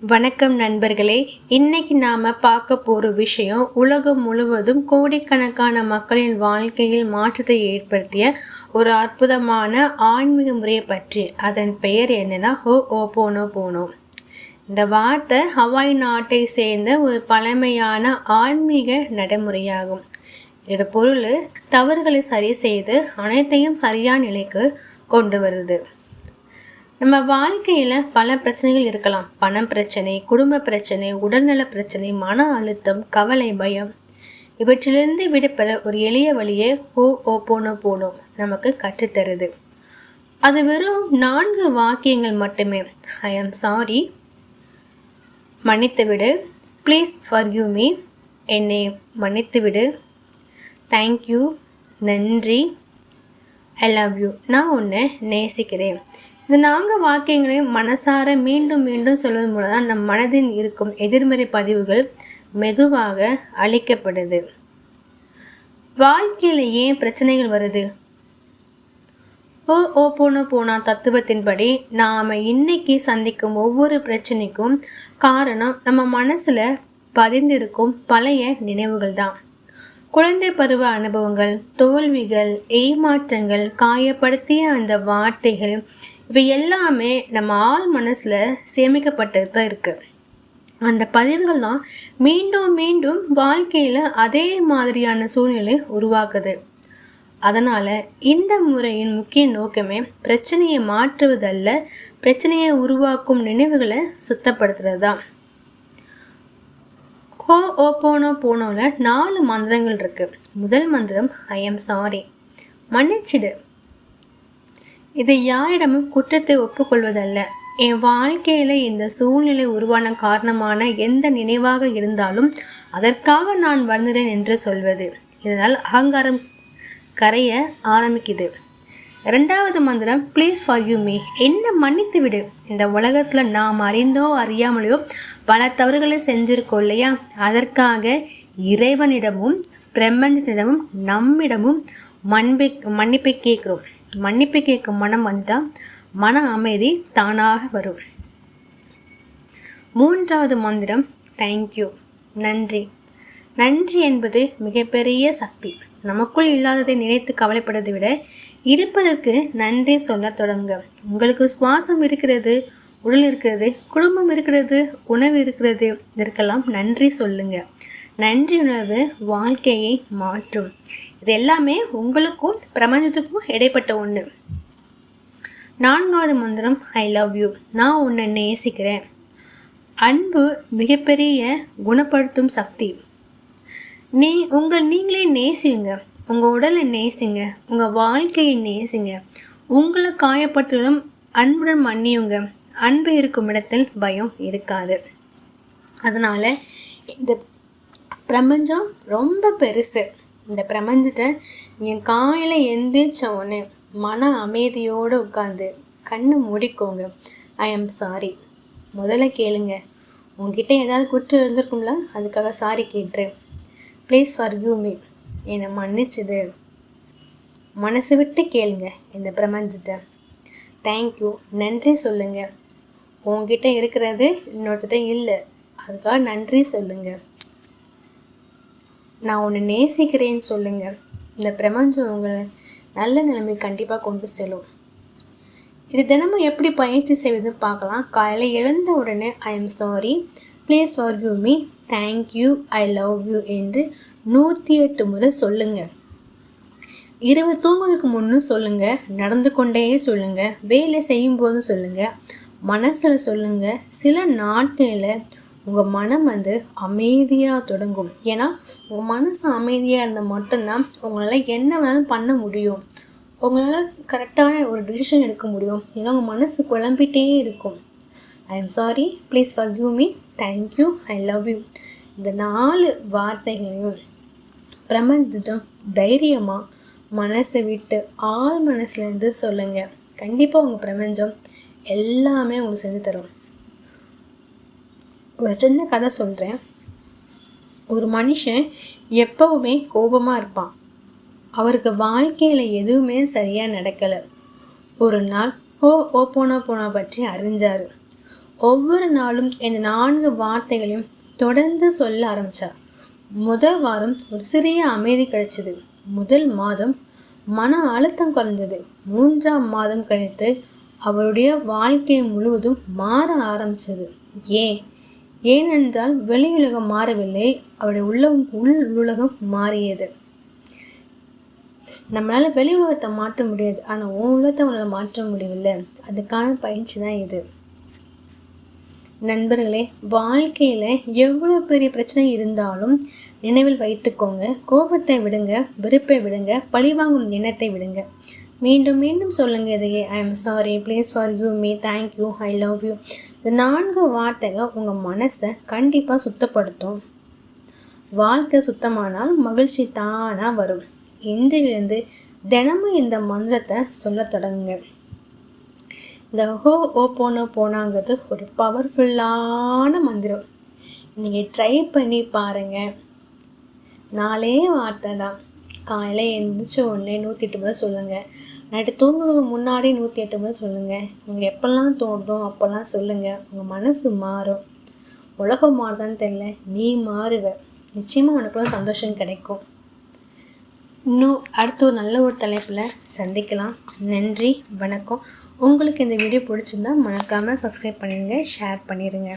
வணக்கம் நண்பர்களே. இன்னைக்கு நாம பார்க்க போற விஷயம் உலகம் முழுவதும் கோடிக்கணக்கான மக்களின் வாழ்க்கையில் மாற்றத்தை ஏற்படுத்திய ஒரு அற்புதமான ஆன்மீக முறையை பற்றி. அதன் பெயர் என்னன்னா ஹோஓபோனோபோனோ. இந்த வார்த்தை ஹவாய் நாட்டை சேர்ந்த ஒரு பழமையான ஆன்மீக நடைமுறையாகும். இதோட பொருள் தவறுகளை சரி செய்து அனைத்தையும் சரியான நிலைக்கு கொண்டு வருது. நம்ம வாழ்க்கையில் பல பிரச்சனைகள் இருக்கலாம். பணம் பிரச்சனை, குடும்ப பிரச்சனை, உடல்நல பிரச்சனை, மன அழுத்தம், கவலை, பயம். இவற்றிலிருந்து விடுபட ஒரு எளிய வழியே ஹோஓபோனோபோனோ நமக்கு கற்றுத்தருது. அது வெறும் 4 வாக்கியங்கள் மட்டுமே. ஐ ஆம் சாரி, மன்னித்துவிடு, ப்ளீஸ் ஃபர்கிவ் மீ, என்னை மன்னித்துவிடு, தேங்க்யூ, நன்றி, ஐ லவ் யூ, நான் உன்னை நேசிக்கிறேன். இந்த 4 வாக்கியங்களையும் மனசார மீண்டும் மீண்டும் சொல்வதன் மூலம் தான் நம் மனதில் இருக்கும் எதிர்மறை பதிவுகள் மெதுவாக அழிக்கப்படுது. வாழ்க்கையில் ஏன் பிரச்சனைகள் வருது? ஹோஓபோனோபோனோ தத்துவத்தின்படி நாம் இன்னைக்கு சந்திக்கும் ஒவ்வொரு பிரச்சனைக்கும் காரணம் நம்ம மனசில் பதிந்திருக்கும் பழைய நினைவுகள் தான். குழந்தை பருவ அனுபவங்கள், தோல்விகள், ஏமாற்றங்கள், காயப்படுத்திய அந்த வார்த்தைகள், இவை எல்லாமே நம்ம ஆள் மனசில் சேமிக்கப்பட்டது தான் இருக்குது. அந்த பதிவுகள் தான் மீண்டும் மீண்டும் வாழ்க்கையில் அதே மாதிரியான சூழ்நிலை உருவாக்குது. அதனால் இந்த முறையின் முக்கிய நோக்கமே பிரச்சனையை மாற்றுவதல்ல, பிரச்சனையை உருவாக்கும் நினைவுகளை சுத்தப்படுத்துறது தான். ஹோஓபோனோபோனோவில் 4 மந்திரங்கள் இருக்குது. முதல் மந்திரம் ஐ ஆம் சாரி, மன்னிச்சிடு. இது யாரிடமும் குற்றத்தை ஒப்புக்கொள்வதல்ல. என் வாழ்க்கையில் இந்த சூழ்நிலை உருவான காரணமான எந்த நினைவாக இருந்தாலும் அதற்காக நான் வருந்துறேன் என்று சொல்வது. இதனால் அகங்காரம் கரைய ஆரம்பிக்குது. 2வது மந்திரம் ப்ளீஸ் ஃபர்கிவ் மீ, என்ன மன்னித்து விடு. இந்த உலகத்தில் நாம் அறிந்தோ அறியாமலையோ பல தவறுகளை செஞ்சிருக்கோம் இல்லையா? அதற்காக இறைவனிடமும் பிரபஞ்சத்திடமும் நம்மிடமும் மன்னிப்பை கேட்குறோம். மன்னிப்பு கேட்கும் மனம் வந்துட்டால் மன அமைதி தானாக வரும். 3வது மந்திரம் தேங்க்யூ, நன்றி. நன்றி என்பது மிகப்பெரிய சக்தி. நமக்குள் இல்லாததை நினைத்து கவலைப்படுவதை விட இருப்பதற்கு நன்றி சொல்ல தொடங்க. உங்களுக்கு சுவாசம் இருக்கிறது, உடல் இருக்கிறது, குடும்பம் இருக்கிறது, உணவு இருக்கிறது, இதற்கெல்லாம் நன்றி சொல்லுங்க. நன்றி உணர்வு வாழ்க்கையை மாற்றும். இது எல்லாமே உங்களுக்கும் பிரபஞ்சத்துக்கும் இடைப்பட்ட ஒன்று. 4வது மந்திரம் ஐ லவ் யூ, நான் உன்னை நேசிக்கிறேன். அன்பு மிகப்பெரிய குணப்படுத்தும் சக்தி. நீங்களே நேசிங்க. உங்கள் உடலை நேசிங்க, உங்கள் வாழ்க்கையை நேசிங்க. உங்களை காயப்பட்டாலும் அன்புடன் மன்னியுங்க. அன்பு இருக்கும் இடத்தில் பயம் இருக்காது. அதனால் இந்த பிரபஞ்சம் ரொம்ப பெருசு. இந்த பிரபஞ்சத்தை நீங்கள் காலையில் எந்திரிச்ச உடனே மன அமைதியோடு உட்காந்து கண்ணை மூடிக்கோங்க. ஐ ஆம் சாரி முதல்ல கேளுங்க. உங்ககிட்ட ஏதாவது குற்றம் இருந்திருக்கும்ல, அதுக்காக சாரி கேட்டுரு. ப்ளீஸ் ஃபர்கிவ் மீ, என்னை மன்னிச்சிடு. மனசு விட்டு கேளுங்க இந்த பிரபஞ்சத்தை. தேங்க்யூ, நன்றி சொல்லுங்கள். உங்ககிட்ட இருக்கிறது இன்னொருத்திட்ட இல்லை, அதுக்காக நன்றி சொல்லுங்கள். நான் உன்னை நேசிக்கிறேன்னு சொல்லுங்கள். இந்த பிரபஞ்சம் உங்களை நல்ல நிலைமை கண்டிப்பாக கொண்டு செல்லும். இது தினமும் எப்படி பயிற்சி செய்வதுன்னு பார்க்கலாம். காலையில் எழுந்த உடனே I am sorry, please forgive me, thank you, I love you என்று 108 முறை சொல்லுங்கள். இரவு தூங்குவதற்கு முன்னும் சொல்லுங்கள், நடந்து கொண்டே சொல்லுங்கள், வேலை செய்யும்போது சொல்லுங்கள், மனசில் சொல்லுங்கள். சில நாட்களில் உங்கள் மனம் அமைதியாக தொடங்கும். ஏன்னா உங்கள் மனசு அமைதியாக இருந்தால் மட்டும்தான் உங்களால் என்ன வேணாலும் பண்ண முடியும். உங்களால் கரெக்டான ஒரு டிசிஷன் எடுக்க முடியும். ஏன்னா உங்கள் மனசு குழம்பிட்டே இருக்கும். I am sorry, please forgive me, thank you, I love you. இந்த 4 வார்த்தைகளையும் பிரபஞ்சத்திடம் தைரியமாக மனசை விட்டு ஆள் மனசுலேருந்து சொல்லுங்கள். கண்டிப்பாக உங்கள் பிரபஞ்சம் எல்லாமே உங்களுக்கு செஞ்சு தரும். ஒரு சின்ன கதை சொல்கிறேன். ஒரு மனுஷன் எப்போவுமே கோபமாக இருப்பான். அவருக்கு வாழ்க்கையில் எதுவுமே சரியாக நடக்கலை. ஒரு நாள் ஹோஓபோனோபோனோ பற்றி அறிஞ்சார். ஒவ்வொரு நாளும் இந்த 4 வார்த்தைகளையும் தொடர்ந்து சொல்ல ஆரம்பித்தார். முதல் வாரம் ஒரு சிறிய அமைதி கிடைச்சது. முதல் மாதம் மன அழுத்தம் குறைஞ்சது. 3ஆம் மாதம் கழித்து அவருடைய வாழ்க்கை முழுவதும் மாற ஆரம்பிச்சது. ஏனென்றால் வெளி உலகம் மாறவில்லை, அவருடைய உள் உலகம் மாறியது. நம்மளால் வெளி உலகத்தை மாற்ற முடியாது, ஆனால் உலகத்தை உங்களால் மாற்ற முடியல. அதுக்கான பயிற்சி தான் இது. நண்பர்களே, வாழ்க்கையில் எவ்வளோ பெரிய பிரச்சனை இருந்தாலும் நினைவில் வைத்துக்கோங்க, கோபத்தை விடுங்க, வெறுப்பை விடுங்க, பழிவாங்கும் எண்ணத்தை விடுங்க. மீண்டும் மீண்டும் சொல்லுங்க இதையே, I am sorry, please forgive me, thank you, I love you. இந்த 4 வார்த்தைகள் உங்கள் மனசை கண்டிப்பாக சுத்தப்படுத்தும். வாழ்க்கை சுத்தமானால் மகிழ்ச்சி தானாக வரும். இன்றிலிருந்து தினமும் இந்த மந்திரத்தை சொல்ல தொடங்குங்க. இந்த ஹோபோனோபோனோங்கிறது ஒரு பவர்ஃபுல்லான மந்திரம். நீங்கள் ட்ரை பண்ணி பாருங்கள். 4 வார்த்தை தான். காலையில் எழுந்திரிச்ச உடனே 108 முறை சொல்லுங்கள். நைட்டு தூங்குறதுக்கு முன்னாடி 108 முறை சொல்லுங்கள். உங்களுக்கு எப்போல்லாம் தோணுதோ அப்போல்லாம் சொல்லுங்கள். உங்கள் மனசு மாறும். உலகம் மாறுதான்னு தெரியல, நீ மாறுவ. நிச்சயமாக உனக்குலாம் சந்தோஷம் கிடைக்கும். இன்னும் அடுத்த ஒரு நல்ல ஒரு தலைப்பில் சந்திக்கலாம். நன்றி, வணக்கம். உங்களுக்கு இந்த வீடியோ பிடிச்சிருந்தா மறக்காமல் சப்ஸ்கிரைப் பண்ணிடுங்க, ஷேர் பண்ணிடுங்க.